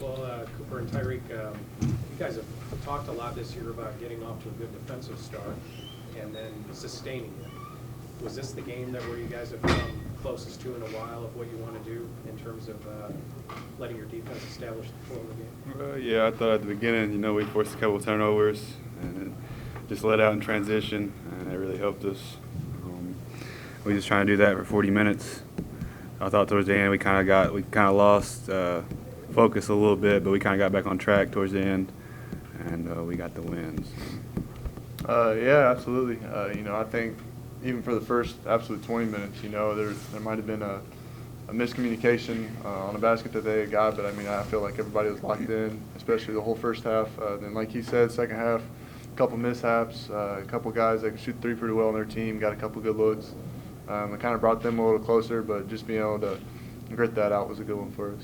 Well, Cooper and Tyreke, you guys have talked a lot this year about getting off to a good defensive start and then sustaining it. Was this the game that where you guys have come closest to in a while of what you want to do in terms of letting your defense establish the flow of the game? Yeah, I thought at the beginning, we forced a couple of turnovers and just let out in transition, and it really helped us. We just trying to do that for 40 minutes. I thought towards the end we kind of lost focus a little bit, but we kind of got back on track towards the end, and we got the wins. Yeah, absolutely. I think even for the first absolute 20 minutes, there might have been a miscommunication on a basket that they had got, but I feel like everybody was locked in, especially the whole first half. Then, like he said, second half, a couple mishaps, a couple guys that can shoot three pretty well on their team, got a couple good looks. It kind of brought them a little closer, but just being able to grit that out was a good one for us.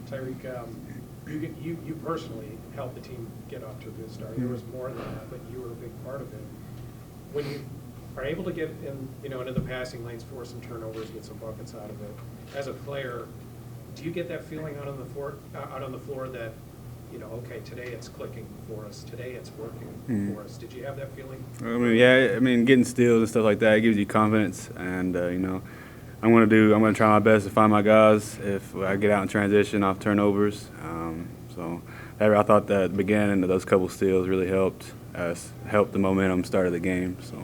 Tyreke, you personally helped the team get off to a good start. There was more than that, but you were a big part of it. When you are able to get into the passing lanes, force some turnovers, get some buckets out of it, as a player, do you get that feeling out on the floor that, okay, today it's clicking for us, today it's working for us? Did you have that feeling? Getting steals and stuff like that, it gives you confidence, and I'm gonna try my best to find my guys if I get out in transition off turnovers. I thought that at the beginning of those couple steals really helped the momentum start of the game. So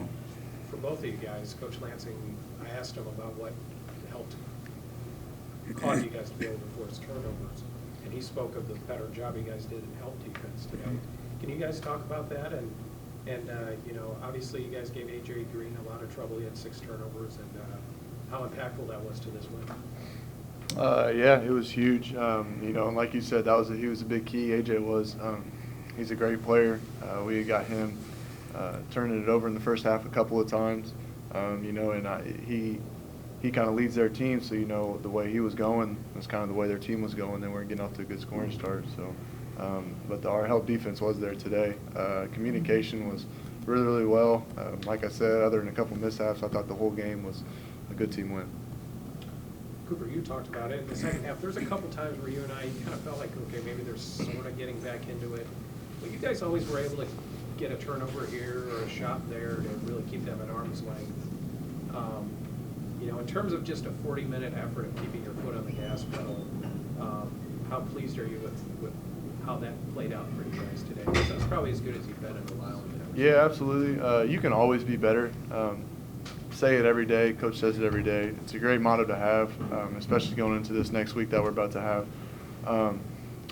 for both of you guys, Coach Lansing, I asked him about what helped cause you guys to be able to force turnovers, and he spoke of the better job you guys did in help defense today. Can you guys talk about that? And obviously you guys gave A.J. Green a lot of trouble. He had 6 turnovers, and how impactful that was to this win. Yeah, it was huge. And like you said, he was a big key. AJ was. He's a great player. We got him turning it over in the first half a couple of times. He kind of leads their team, so the way he was going was kind of the way their team was going. They weren't getting off to a good scoring start. So, but our help defense was there today. Communication was really, really well. Like I said, other than a couple mishaps, I thought the whole game was a good team win. Cooper, you talked about it in the second half. There's a couple times where you and I kind of felt like, okay, maybe they're sort of getting back into it. But you guys always were able to get a turnover here or a shot there to really keep them at arm's length. In terms of just a 40-minute effort of keeping your foot on the gas pedal, how pleased are you with how that played out for you guys today? Because that's probably as good as you've been in a while. Yeah, absolutely. You can always be better. Say it every day. Coach says it every day. It's a great motto to have, especially going into this next week that we're about to have.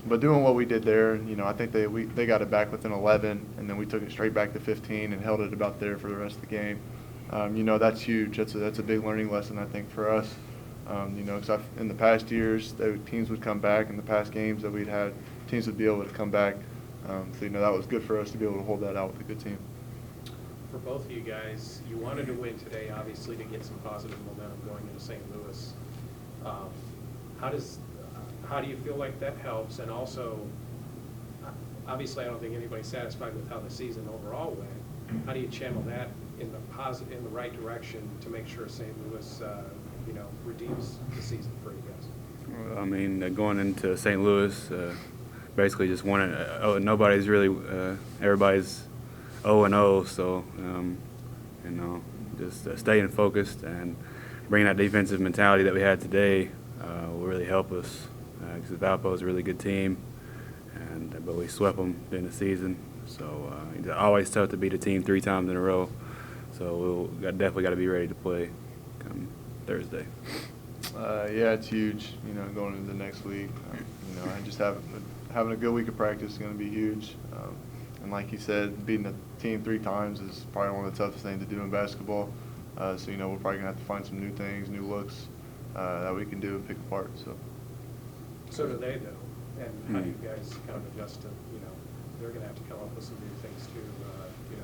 But doing what we did there, I think they got it back within 11, and then we took it straight back to 15 and held it about there for the rest of the game. That's huge. That's a big learning lesson, I think, for us. Because in the past years, teams would come back. In the past games that we'd had, teams would be able to come back. So that was good for us to be able to hold that out with a good team. For both of you guys, you wanted to win today, obviously, to get some positive momentum going into St. Louis. How do you feel like that helps? And also, obviously, I don't think anybody's satisfied with how the season overall went. How do you channel that in the right direction to make sure St. Louis, redeems the season for you guys? Going into St. Louis, basically just wanted. Nobody's really. Everybody's 0-0, so just staying focused and bringing that defensive mentality that we had today will really help us. Because Valpo is a really good team, but we swept them during the season. So it's always tough to beat a team 3 times in a row. So definitely got to be ready to play come Thursday. Yeah, it's huge. Going into the next week. I just having a good week of practice is going to be huge. And like you said, beating a team 3 times is probably one of the toughest things to do in basketball. So we're probably going to have to find some new things, new looks that we can do and pick apart. So do they, though. And how do you guys kind of adjust to, they're going to have to come up with some new things too.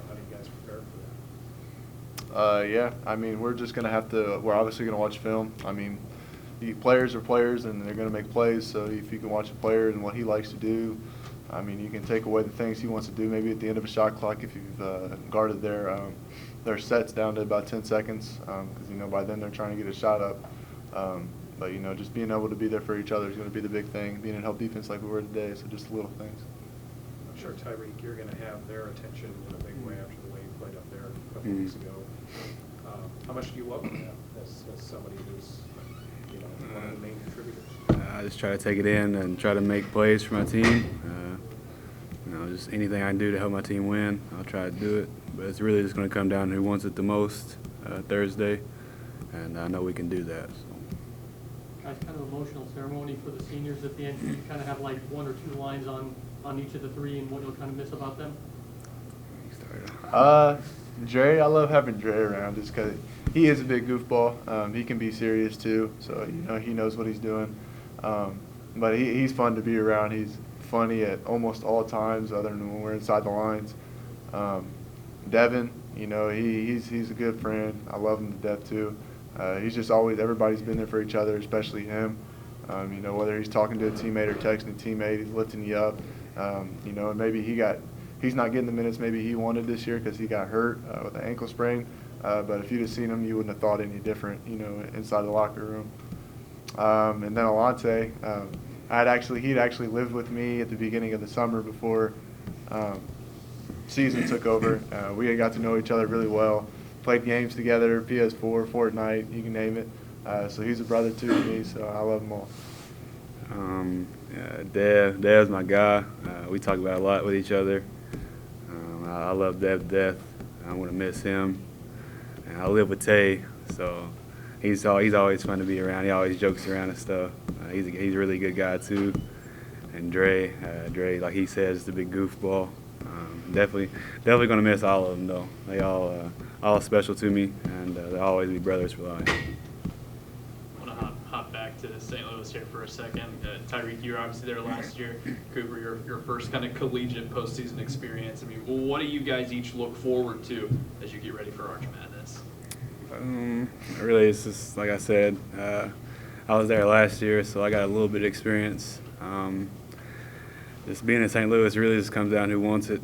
How do you guys prepare for that? Yeah, we're just going to have to – we're obviously going to watch film. Players are players, and they're going to make plays. So if you can watch a player and what he likes to do, you can take away the things he wants to do maybe at the end of a shot clock if you've guarded their sets down to about 10 seconds because, by then they're trying to get a shot up. But, you know, just being able to be there for each other is going to be the big thing, being in help defense like we were today, so just little things. I'm sure, Tyreke, you're going to have their attention in a big way after the way you played up there a couple weeks ago. How much do you welcome that as somebody who's, you know, one of the main contributors? I just try to take it in and try to make plays for my team. You know, just anything I can do to help my team win, I'll try to do it. But it's really just going to come down to who wants it the most Thursday, and I know we can do that. So. Guys, kind of emotional ceremony for the seniors at the end. You kind of have like 1 or 2 lines on each of the 3 and what you'll kind of miss about them. Dre, I love having Dre around just because he is a big goofball. He can be serious too, so you know he knows what he's doing. But he's fun to be around. He's funny at almost all times, other than when we're inside the lines. Devin, you know, he's a good friend. I love him to death too. He's just always, everybody's been there for each other, especially him. You know, whether he's talking to a teammate or texting a teammate, he's lifting you up. You know, and maybe he's not getting the minutes maybe he wanted this year because he got hurt with an ankle sprain. But if you'd have seen him, you wouldn't have thought any different, you know, inside the locker room. And then Alante, he'd actually lived with me at the beginning of the summer before season took over. We had got to know each other really well, played games together, PS4, Fortnite, you can name it. So he's a brother too to me, so I love them all. Dev's my guy. We talk about a lot with each other. I love Dev to death. I'm going to miss him. And I live with Tay, so he's always fun to be around. He always jokes around and stuff. He's a really good guy too. And Dre, like he says, is the big goofball. Definitely going to miss all of them though. They all special to me, and they'll always be brothers for life. I want to hop back to St. Louis here for a second. Tyreke, you were obviously there last year. Cooper, your first kind of collegiate postseason experience. I mean, what do you guys each look forward to as you get ready for Arch Madness? Really, it's just like I said. I was there last year, so I got a little bit of experience. Just being in St. Louis really just comes down to who wants it.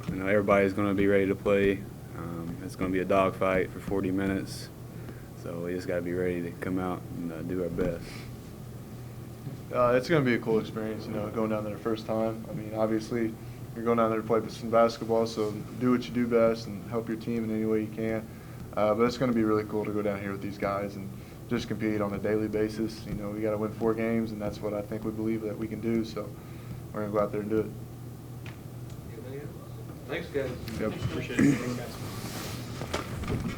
You know, everybody's going to be ready to play. It's going to be a dogfight for 40 minutes. So we just got to be ready to come out and do our best. It's going to be a cool experience, you know, going down there the first time. I mean, obviously, you're going down there to play some basketball, so do what you do best and help your team in any way you can. But it's going to be really cool to go down here with these guys and just compete on a daily basis. You know, we got to win 4 games, and that's what I think we believe that we can do. So we're going to go out there and do it. Thanks, guys. Yep. Appreciate it. Thanks, guys.